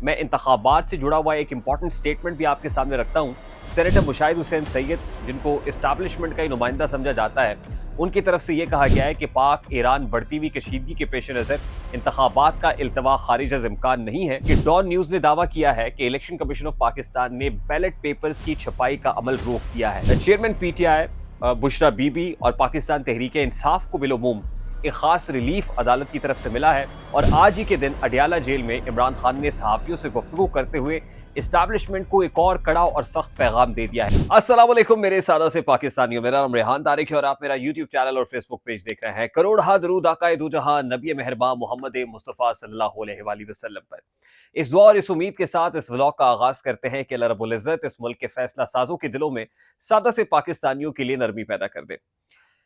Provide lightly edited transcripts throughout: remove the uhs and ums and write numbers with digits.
मैं इंतखाबात से जुड़ा हुआ एक इंपॉर्टेंट स्टेटमेंट भी आपके सामने रखता हूं। सेनेटर मुशाहिद हुसैन सैयद, जिनको इस्टेब्लिशमेंट का ही नुमाइंदा समझा जाता है, उनकी तरफ से यह कहा गया है कि पाक ईरान बढ़ती हुई कशीदगी के पेश नजर इंतखाबात का इल्तवा खारिज अज इम्कान नहीं है। कि डॉन न्यूज ने दावा किया है कि इलेक्शन कमीशन ऑफ पाकिस्तान ने बैलेट पेपर्स की छपाई का अमल रोक दिया है। चेयरमैन पीटीआई बुशरा बीबी और पाकिस्तान तहरीक इंसाफ को बिलोमूम एक खास रिलीफ अदालत की तरफ से मिला है और आज ही के दिन अडियाला जेल में इमरान खान ने सहाफियों से गुफ्तगू करते हुए इस्टेब्लिशमेंट को एक और कड़ा और सख्त पैगाम दे दिया है। अस्सलाम वालेकुम मेरे सादा से पाकिस्तानियों, मेरा नाम रेहान तारिक है और आप मेरा यूट्यूब चैनल और फेसबुक पेज देख रहे हैं। करोड़ हा दरूद आकाए दो जहां नबी मेहरबान मोहम्मद मुस्तफ़ा सल्लल्लाहु अलैहि वसल्लम पर। इस दुआ और इस उम्मीद के साथ इस व्लॉग का आगाज करते हैं कि अल्लाह रब्बुल इज्जत इस मुल्क के फैसला साजों के दिलों में सादा से पाकिस्तानियों के लिए नरमी पैदा कर दे।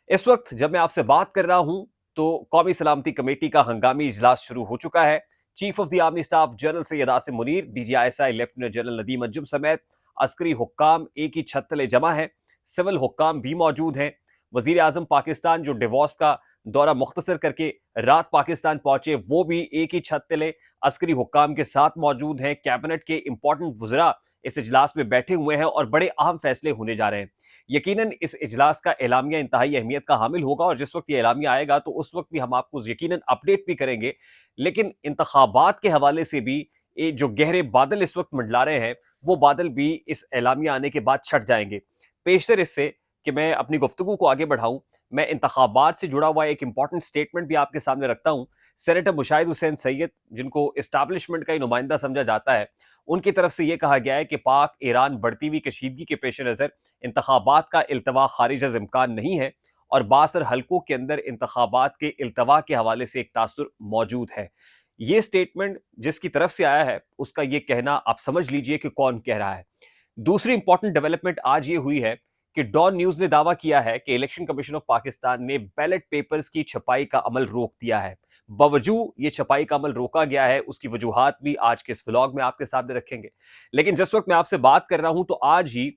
इस वक्त जब मैं आपसे बात कर रहा हूं तो कौमी सलामती कमेटी का हंगामी इजलास शुरू हो चुका है। Chief of the army staff general Syed Asim Munir, DG ISI lieutenant general Nadeem Anjum समेत अस्करी हुक्काम एक ही छत तले जमा है। सिविल हुक्काम भी मौजूद हैं। वजीर आजम पाकिस्तान जो डिवोर्स का दौरा मुख्तसर करके रात पाकिस्तान पहुंचे, वो भी एक ही छत तले अस्करी हुक्काम के साथ मौजूद हैं। कैबिनेट के इंपॉर्टेंट वज़रा इस इजलास में बैठे हुए हैं और बड़े अहम फैसले होने जा रहे हैं। यकीनन इस इजलास का एलामिया इंतहाई अहमियत का हामिल होगा और जिस वक्त ये एलामिया आएगा तो उस वक्त भी हम आपको यकीनन अपडेट भी करेंगे। लेकिन इंतखाबात के हवाले से भी जो गहरे बादल इस वक्त मंडला रहे हैं, वो बादल भी इस एलामिया आने के बाद छट जाएंगे। पेशतर इससे कि मैं अपनी गुफ्तगू को आगे बढ़ाऊं, मैं इंतखाबात से जुड़ा हुआ एक इंपॉर्टेंट स्टेटमेंट भी आपके सामने रखता हूं। सेनेटर मुशाहिद हुसैन सैयद, जिनको इस्टेब्लिशमेंट का ही नुमाइंदा समझा जाता है, उनकी तरफ से यह कहा गया है कि पाक ईरान बढ़ती हुई कशीदगी के पेश नज़र इंतखाबात का इल्तवा खारिज अज इम्कान नहीं है और बासर हल्कों के अंदर इंतखाबात के इल्तवा के हवाले से एक तासुर मौजूद है। ये स्टेटमेंट जिसकी तरफ से आया है, उसका ये कहना आप समझ लीजिए कि कौन कह रहा है। दूसरी इंपॉर्टेंट डेवलपमेंट आज ये हुई है कि डॉन न्यूज ने दावा किया है कि इलेक्शन कमीशन ऑफ पाकिस्तान ने बैलेट पेपर्स की छपाई का अमल रोक दिया है। बावजूद ये छपाई का अमल रोका गया है, उसकी वजूहात भी आज के इस व्लॉग में आपके सामने रखेंगे। लेकिन जिस वक्त मैं आपसे बात कर रहा हूं तो आज ही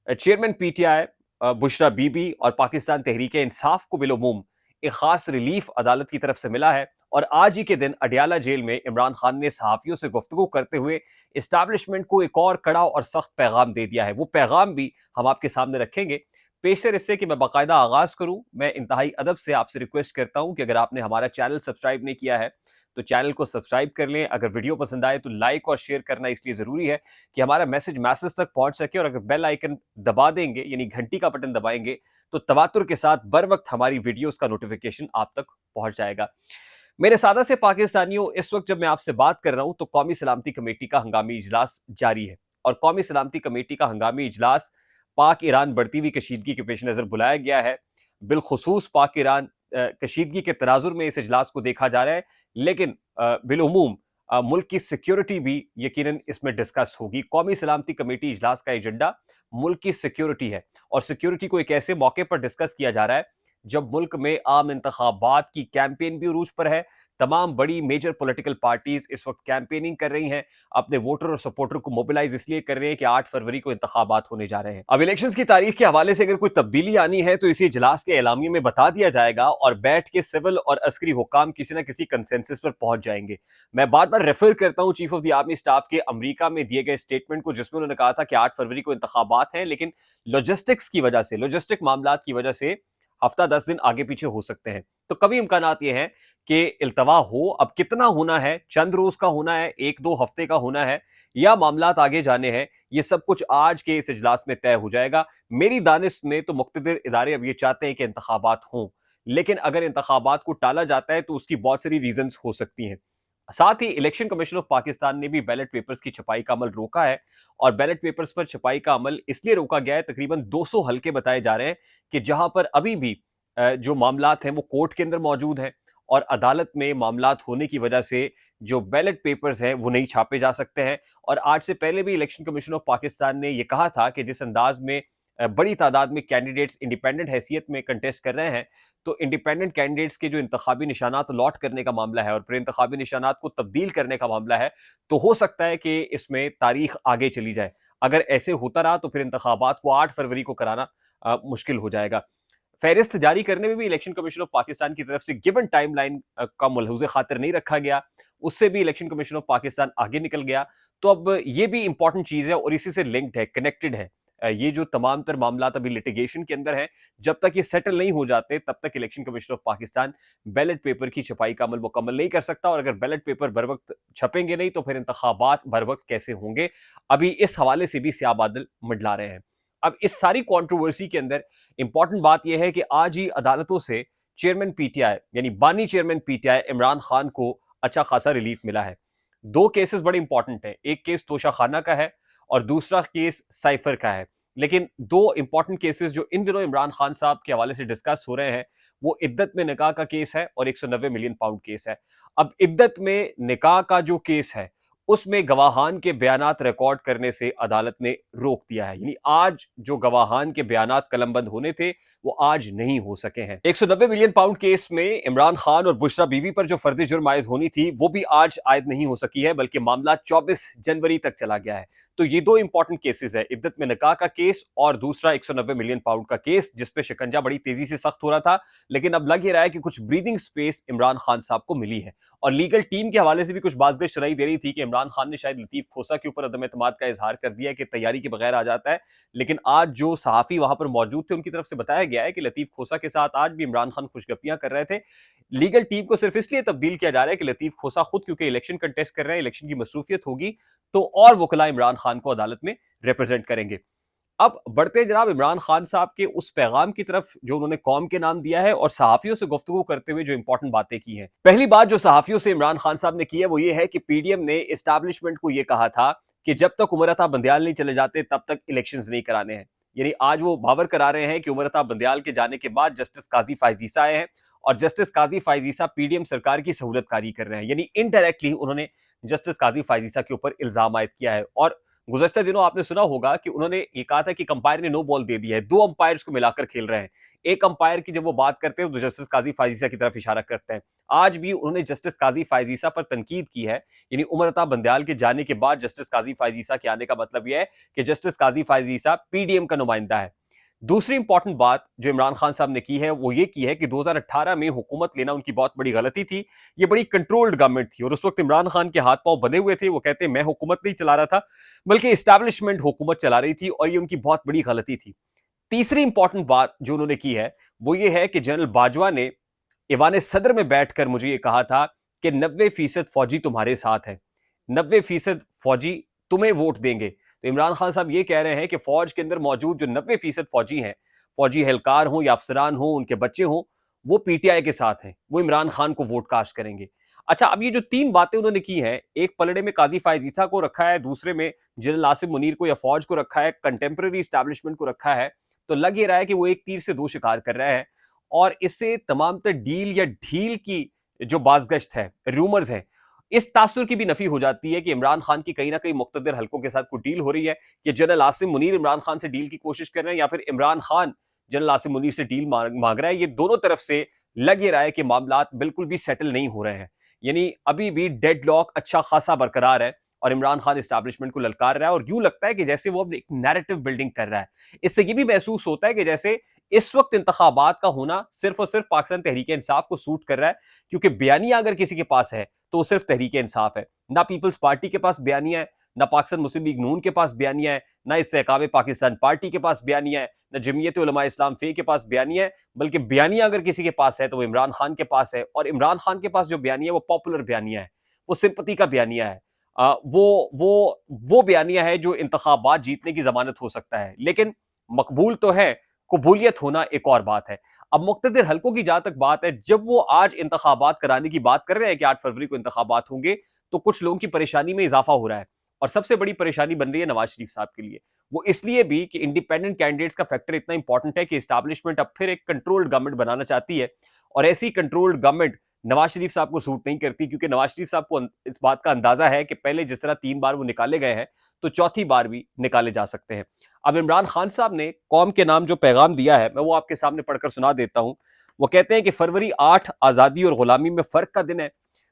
चेयरमैन पीटीआई बुशरा बीबी और पाकिस्तान तहरीक इंसाफ को बिलोमूम एक खास रिलीफ अदालत की तरफ से मिला है और आज ही के दिन अडियाला जेल में इमरान खान ने सहाफियों से गुफ्तगू करते हुए इस्टेब्लिशमेंट को एक और कड़ा और सख्त पैगाम दे दिया है। वो पैगाम भी हम आपके सामने रखेंगे। पेशतर इससे कि मैं बाकायदा आगाज करूं, मैं इंतहाई अदब से आपसे रिक्वेस्ट करता हूं कि अगर आपने हमारा चैनल सब्सक्राइब नहीं किया है तो चैनल को सब्सक्राइब कर लें। अगर वीडियो पसंद आए तो लाइक और शेयर करना इसलिए जरूरी है कि हमारा मैसेज मैसेज तक पहुंच सके और अगर बेल आइकन दबा देंगे यानी घंटी का बटन दबाएंगे तो तवातुर के साथ बर वक्त हमारी वीडियोस का नोटिफिकेशन आप तक पहुंच जाएगा। मेरे सादा से पाकिस्तानियों, इस वक्त जब मैं आपसे बात कर रहा हूं तो कौमी सलामती कमेटी का हंगामी इजलास जारी है और कौमी सलामती कमेटी का हंगामी इजलास पाक ईरान बढ़ती हुई कशीदगी के पेश नजर बुलाया गया है। बिलखुसूस पाक ईरान कशीदगी के तनाजुर में इस इजलास को देखा जा रहा है, लेकिन बिलउमूम मुल्क की सिक्योरिटी भी यकीनन इसमें डिस्कस होगी। कौमी सलामती कमेटी इजलास का एजेंडा मुल्क की सिक्योरिटी है और सिक्योरिटी को एक ऐसे मौके पर डिस्कस किया जा रहा है जब मुल्क में आम इंतखाबात की कैंपेन भी उरूज पर है। तमाम बड़ी मेजर पॉलिटिकल पार्टीज इस वक्त कैंपेनिंग कर रही हैं, अपने वोटर और सपोर्टर को मोबिलाइज इसलिए कर रहे हैं कि 8 फरवरी को इंतखाबात होने जा रहे हैं। अब इलेक्शंस की तारीख के हवाले से अगर कोई तब्दीली आनी है तो इसी इजलास के एलामिये में बता दिया जाएगा और बैठ के सिविल और अस्करी हुक्काम किसी न किसी कंसेंसस पर पहुंच जाएंगे। मैं बार बार रेफर करता हूं chief of the army staff के अमरीका में दिए गए स्टेटमेंट को, जिसमें उन्होंने कहा था कि 8 फरवरी को इंतखाबात हैं, लेकिन लॉजिस्टिक्स की वजह से, लॉजिस्टिक मामलात की वजह से हफ्ता 10 दिन आगे पीछे हो सकते हैं। तो कभी इम्कानात ये हैं कि इल्तवा हो। अब कितना होना है, चंद रोज का होना है, 1-2 हफ्ते का होना है या मामलात आगे जाने हैं, ये सब कुछ आज के इस इजलास में तय हो जाएगा। मेरी दानिश में तो मुख्तदिर इदारे अब ये चाहते हैं कि इंतखाबात हों, लेकिन अगर इंतखाबात को टाला जाता है तो उसकी बहुत सारी रीजंस हो सकती हैं। साथ ही इलेक्शन कमीशन ऑफ पाकिस्तान ने भी बैलेट पेपर्स की छपाई का अमल रोका है और बैलेट पेपर्स पर छपाई का अमल इसलिए रोका गया है, तकरीबन 200 हल्के बताए जा रहे हैं कि जहां पर अभी भी जो मामलात हैं वो कोर्ट के अंदर मौजूद हैं और अदालत में मामलात होने की वजह से जो बैलेट पेपर्स हैं वो नहीं छापे जा सकते हैं। और आज से पहले भी इलेक्शन कमीशन ऑफ पाकिस्तान ने यह कहा था कि जिस अंदाज में बड़ी तादाद में कैंडिडेट्स इंडिपेंडेंट हैसियत में कंटेस्ट कर रहे हैं, तो इंडिपेंडेंट कैंडिडेट्स के जो इंतखाबी निशानात लॉट करने का मामला है और फिर इंतखाबी निशानात को तब्दील करने का मामला है, तो हो सकता है कि इसमें तारीख आगे चली जाए। अगर ऐसे होता रहा तो फिर इंतखाबात को 8 फरवरी को कराना मुश्किल हो जाएगा। फहरिस्त जारी करने में भी इलेक्शन कमीशन ऑफ पाकिस्तान की तरफ से गिवन टाइमलाइन का मलहूज़े खातिर नहीं रखा गया उससे भी इलेक्शन कमीशन ऑफ पाकिस्तान आगे निकल गया। तो अब ये भी इंपॉर्टेंट चीज है और इसी से लिंक्ड है, कनेक्टेड है। ये जो तमाम तर मामला अभी लिटिगेशन के अंदर है, जब तक ये सेटल नहीं हो जाते तब तक election commission of Pakistan ballot paper की छपाई का अमल मुकम्मल नहीं कर सकता। और अगर बैलेट पेपर बर वक्त छपेंगे नहीं तो फिर इंतखाबात बर वक्त कैसे होंगे, अभी इस हवाले से भी स्याह बादल मंडला रहे हैं। अब इस सारी कंट्रोवर्सी के अंदर इंपॉर्टेंट बात यह है कि आज ही अदालतों से चेयरमैन पीटीआई यानी बानी चेयरमैन पीटीआई इमरान खान को अच्छा खासा रिलीफ मिला है। दो केसेस बड़े इंपॉर्टेंट हैं, एक केस तोशा खाना का है और दूसरा केस साइफर का है। लेकिन दो इंपॉर्टेंट केसेस जो इन दिनों इमरान खान साहब के हवाले से डिस्कस हो रहे हैं, वो इद्दत में निकाह का केस है और 190 मिलियन पाउंड केस है। अब इद्दत में निकाह का जो केस है, उसमें गवाहान के बयानात रिकॉर्ड करने से अदालत ने रोक दिया है। यानी आज जो गवाहान के बयानात कलमबंद होने थे, वो आज नहीं हो सके हैं। 190 मिलियन पाउंड केस में इमरान खान और बुशरा बीवी पर जो फर्जी जुर्म आयद होनी थी, वो भी आज आयद नहीं हो सकी है, बल्कि मामला 24 जनवरी तक चला गया है। तो ये दो इंपॉर्टेंट केसेस है, इद्दत में निकाह का केस और दूसरा 190 मिलियन पाउंड का केस, जिसपे शिकंजा बड़ी तेजी से सख्त हो रहा था। लेकिन अब लग ही रहा है कि कुछ ब्रीदिंग स्पेस इमरान खान साहब को मिली है। और लीगल टीम के हवाले से भी कुछ बाज़ सुनाई दे रही थी कि इमरान खान ने शायद लतीफ खोसा के ऊपर अदम एतमाद का इजहार कर दिया कि तैयारी के बगैर आ जाता है। लेकिन आज जो सहाफी वहां पर मौजूद थे, उनकी तरफ से बताया गया है कि लतीफ खोसा के साथ आज भी इमरान खान खुशगपियां कर रहे थे। लीगल टीम को सिर्फ इसलिए तब्दील किया जा रहा है कि लतीफ खोसा खुद क्योंकि इलेक्शन कंटेस्ट कर रहे हैं, इलेक्शन की मसरूफियत होगी तो और वकला इमरान खान को अदालत में रिप्रेजेंट करेंगे। अब बढ़ते जनाब इमरान खान साहब के उस पैगाम की तरफ जो उन्होंने कौम के नाम दिया है और सहाफियों से गुफ्तगू करते हुए जो इंपॉर्टेंट बातें की हैं। पहली बात जो सहाफियों से इमरान खान साहब ने की है वो ये है कि पीडीएम ने एस्टैब्लिशमेंट को ये कहा था कि जब तक उमर अता बंदियाल नहीं चले जाते तब तक इलेक्शंस नहीं कराने हैं। यानी आज वो बावर करा रहे हैं कि उमर अता बंदियाल के जाने के बाद जस्टिस काजी फायज ईसा आए हैं और जस्टिस काजी फायज ईसा पीडीएम सरकार की सहूलतकारी कर रहे हैं। यानी इनडायरेक्टली उन्होंने जस्टिस काजी फायज ईसा के ऊपर इल्जाम आयद किया है। और गुज़श्ता दिनों आपने सुना होगा कि उन्होंने ये कहा था कि अंपायर ने नो बॉल दे दिया है, दो अंपायर्स को मिलाकर खेल रहे हैं। एक अंपायर की जब वो बात करते हैं तो जस्टिस काजी फायज ईसा की तरफ इशारा करते हैं। आज भी उन्होंने जस्टिस काजी फायज ईसा पर तनकीद की है। यानी उमर अता बंदियाल के जाने के बाद जस्टिस काजी फायज ईसा के आने का मतलब यह है कि जस्टिस काजी फायज ईसा पीडीएम का नुमाइंदा है। दूसरी इंपॉर्टेंट बात जो इमरान खान साहब ने की है वो ये की है कि 2018 में हुकूमत लेना उनकी बहुत बड़ी गलती थी। ये बड़ी कंट्रोल्ड गवर्नमेंट थी और उस वक्त इमरान खान के हाथ पांव बंधे हुए थे। वो कहते हैं मैं हुकूमत नहीं चला रहा था, बल्कि एस्टैब्लिशमेंट हुकूमत चला रही थी और ये उनकी बहुत बड़ी गलती थी। तीसरी इंपॉर्टेंट बात जो उन्होंने की है वो ये है कि जनरल बाजवा ने ईवान सदर में बैठकर मुझे ये कहा था कि 90% फौजी तुम्हारे साथ हैं, 90% फौजी तुम्हें वोट देंगे। तो इमरान खान साहब ये कह रहे हैं कि फौज के अंदर मौजूद जो 90% फौजी हैं, फौजी एहलकार हों या अफसरान हों, उनके बच्चे हों, वो पीटीआई के साथ हैं, वो इमरान खान को वोट कास्ट करेंगे। अच्छा, अब ये जो तीन बातें उन्होंने की हैं, एक पलड़े में काजी फायज ईसा को रखा है, दूसरे में जनरल आसिम मुनीर को या फौज को रखा है, कंटेम्प्रेरी एस्टैब्लिशमेंट को रखा है, तो लग ये रहा है कि वो एक तीर से दो शिकार कर रहा है। और इससे तमाम तर डील या ढील की जो बाज़गश्त है, रूमर्स हैं, इस तासुर की भी नफी हो जाती है कि इमरान खान की कहीं ना कहीं मुक्तदर हलकों के साथ कोई डील हो रही है कि जनरल आसिम मुनीर इमरान खान से डील की कोशिश कर रहे हैं या फिर इमरान खान जनरल आसिम मुनीर से डील मांग रहा है। ये दोनों तरफ से लग ये रहा है कि मामला बिल्कुल भी सेटल नहीं हो रहे हैं। यानी अभी भी डेडलॉक अच्छा खासा बरकरार है और इमरान खान एस्टैब्लिशमेंट को ललकार रहा है और यूं लगता है कि जैसे वो अब एक नैरेटिव बिल्डिंग कर रहा है। इससे ये भी महसूस होता है कि जैसे इस वक्त इंतखाबात का होना सिर्फ और सिर्फ पाकिस्तान तहरीक इंसाफ को सूट कर रहा है, क्योंकि बयानिया अगर किसी के पास है तो सिर्फ तहरीक इंसाफ है। ना पीपल्स पार्टी के पास बयानिया है, ना पाकिस्तान मुस्लिम लीग नून के पास बयानिया है, ना इस्तेहकाम पाकिस्तान पार्टी के पास बयानिया है, ना जमीयत उलमा इस्लाम फे के पास बयानिया है। बल्कि बयानिया अगर किसी के पास है तो वो इमरान खान के पास है और इमरान खान के पास जो बयानिया है वो पॉपुलर बयानिया है, वो सिंपति का बयानिया है। वो बयानिया है जो इंतखाबात जीतने की जमानत हो सकता है। लेकिन मकबूल तो है, कबूलियत होना एक और बात है। अब मुक्तदिर हलकों की जहां तक बात है, जब वो आज इंतखाबात कराने की बात कर रहे हैं कि 8 फरवरी को इंतखाबात होंगे, तो कुछ लोगों की परेशानी में इजाफा हो रहा है और सबसे बड़ी परेशानी बन रही है नवाज शरीफ साहब के लिए। वो इसलिए भी कि इंडिपेंडेंट कैंडिडेट्स का फैक्टर इतना इंपॉर्टेंट है कि एस्टैब्लिशमेंट अब फिर एक कंट्रोल्ड गवर्नमेंट बनाना चाहती है और ऐसी कंट्रोल्ड गवर्नमेंट नवाज शरीफ साहब को सूट नहीं करती, क्योंकि नवाज शरीफ साहब को इस बात का अंदाजा है कि पहले जिस तरह 3 बार वो निकाले गए हैं तो चौथी बार भी निकाले जा सकते हैं। अब इमरान खान साहब ने कौम के नाम जो पैगाम दिया है, मैं वो आपके सामने पढ़कर सुना देता हूं। वो कहते हैं कि फरवरी 8 आज़ादी और गुलामी में फ़र्क का दिन है।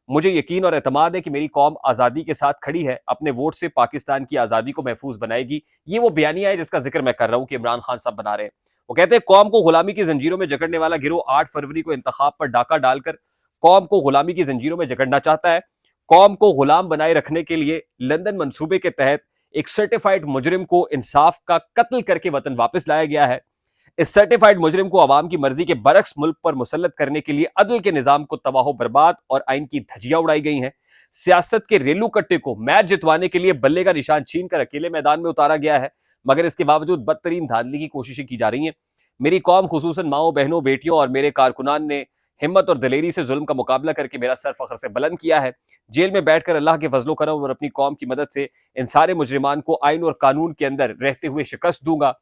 मुझे यकीन और एतमाद है कि मेरी कौम आज़ादी के साथ खड़ी है, अपने वोट से पाकिस्तान की आज़ादी को महफूज बनाएगी। ये वो बयानिया है जिसका जिक्र मैं कर रहा हूँ कि इमरान खान साहब बना रहे हैं। वो कहते हैं कौम को गुलामी की जंजीरों में जकड़ने वाला गिरोह 8 फरवरी को इंतखाब पर डाका डालकर कौम को गुलामी की जंजीरों में जकड़ना चाहता है। कौम को गुलाम बनाए रखने के लिए लंदन मंसूबे के तहत एक सर्टिफाइड मुजरिम को इंसाफ का कत्ल करके वतन वापस लाया गया है। इस सर्टिफाइड मुजरिम को अवाम की मर्जी के बरक्स मुल्क पर मुसल्लत करने के लिए अदल के निजाम को तबाह बर्बाद और आइन की धज्जियां उड़ाई गई हैं। सियासत के रेलू कट्टे को मैच जितवाने के लिए बल्ले का निशान छीन कर अकेले मैदान में उतारा गया है, मगर इसके बावजूद बदतरीन धांधली की कोशिशें की जा रही हैं। मेरी कौम, खुसूसन माओ बहनों बेटियों और मेरे कारकुनान ने हिम्मत और दलेरी से जुल्म का मुकाबला करके मेरा सर फख्र से बुलंद किया है। जेल में बैठकर अल्लाह के फजलो करम और अपनी कौम की मदद से इन सारे मुजरिमान को आइन और कानून के अंदर रहते हुए शिकस्त दूंगा।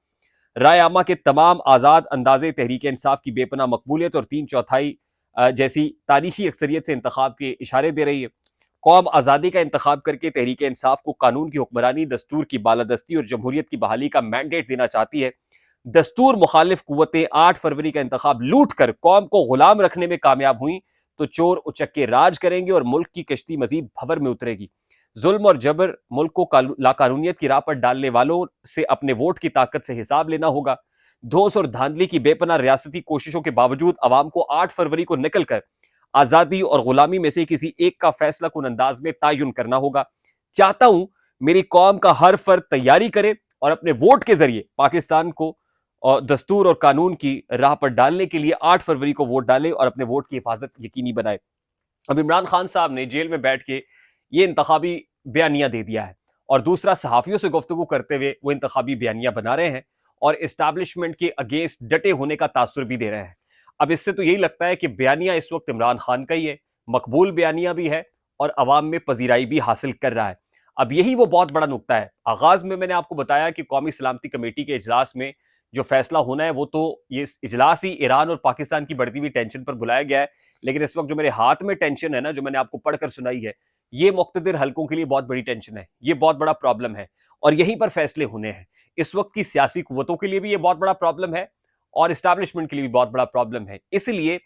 राय आमा के तमाम आज़ाद अंदाजे तहरीक इंसाफ की बेपना मकबूलियत और 3/4 जैसी तारीखी अक्सरियत से इंतखाब के इशारे दे रही है। कौम आज़ादी का इंतखाब करके तहरीक इंसाफ को कानून की हुक्मरानी, दस्तूर की बालादस्ती और जमहूरियत की बहाली का मैंडेट देना चाहती है। दस्तूर मुखालिफ कुव्वतें 8 फरवरी का इंतखाब लूट कर कौम को गुलाम रखने में कामयाब हुई तो चोर उचक्के राज करेंगे और मुल्क की कश्ती मजीद भंवर में उतरेगी। जुल्म और जबर मुल्क को लाकानूनियत की राह पर डालने वालों से अपने वोट की ताकत से हिसाब लेना होगा। धोस और धांधली की बेपनाह रियासती कोशिशों के बावजूद अवाम को 8 फरवरी को निकलकर आजादी और गुलामी में से किसी एक का फैसला कुन अंदाज में तयन करना होगा। चाहता हूं मेरी कौम का हर फर्द तैयारी करे और अपने वोट के जरिए पाकिस्तान को और दस्तूर और कानून की राह पर डालने के लिए 8 फरवरी को वोट डाले और अपने वोट की हिफाजत यकीनी बनाए। अब इमरान खान साहब ने जेल में बैठ के ये इंतखाबी बयानिया दे दिया है और दूसरा सहाफियों से गुफ्तगू करते हुए वो इंतखाबी बयानिया बना रहे हैं और इस्टेब्लिशमेंट के अगेंस्ट डटे होने का तासुर भी दे रहे हैं। अब इससे तो यही लगता है कि बयानिया इस वक्त इमरान खान का ही है, मकबूल बयानिया भी है और अवाम में पजीराई भी हासिल कर रहा है। अब यही वो बहुत बड़ा नुकता है। आगाज में मैंने आपको बताया कि कौमी सलामती कमेटी के इजलास में जो फैसला होना है वो तो ये इजलास ही ईरान और पाकिस्तान की बढ़ती हुई टेंशन पर बुलाया गया है, लेकिन इस वक्त जो मेरे हाथ में टेंशन है ना, जो मैंने आपको पढ़कर सुनाई है, ये मुक्तदिर हलकों के लिए बहुत बड़ी टेंशन है, ये बहुत बड़ा प्रॉब्लम है और यहीं पर फैसले होने हैं। इस वक्त की सियासी कुव्वतों के लिए भी ये बहुत बड़ा प्रॉब्लम है और इस्टेब्लिशमेंट के लिए भी बहुत बड़ा प्रॉब्लम है। इसलिए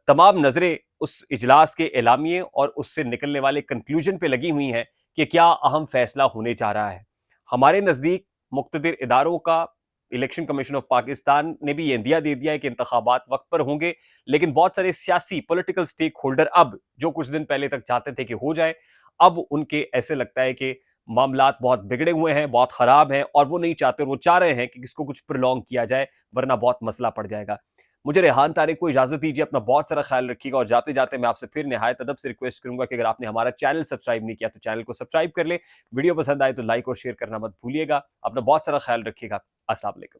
तमाम नजरें उस इजलास के एलामिये और उससे निकलने वाले कंक्लूजन पे लगी हुई हैं कि क्या अहम फैसला होने जा रहा है। हमारे नजदीक मुक्तदिर इदारों का इलेक्शन कमीशन ऑफ पाकिस्तान ने भी ये इंदिया दे दिया है कि इंतखाबात वक्त पर होंगे, लेकिन बहुत सारे सियासी पॉलिटिकल स्टेक होल्डर अब जो कुछ दिन पहले तक चाहते थे कि हो जाए, अब उनके ऐसे लगता है कि मामलात बहुत बिगड़े हुए हैं, बहुत खराब हैं और वो नहीं चाहते, और वो चाह रहे हैं कि इसको कुछ प्रोलॉन्ग किया जाए वरना बहुत मसला पड़ जाएगा। मुझे रेहान तारिक को इजाजत दीजिए, अपना बहुत सारा ख्याल रखिएगा और जाते जाते मैं आपसे फिर निहायत अदब से रिक्वेस्ट करूंगा कि अगर आपने हमारा चैनल सब्सक्राइब नहीं किया तो चैनल को सब्सक्राइब कर ले, वीडियो पसंद आए तो लाइक और शेयर करना मत भूलिएगा। अपना बहुत सारा ख्याल रखिएगा। अस्सलाम वालेकुम।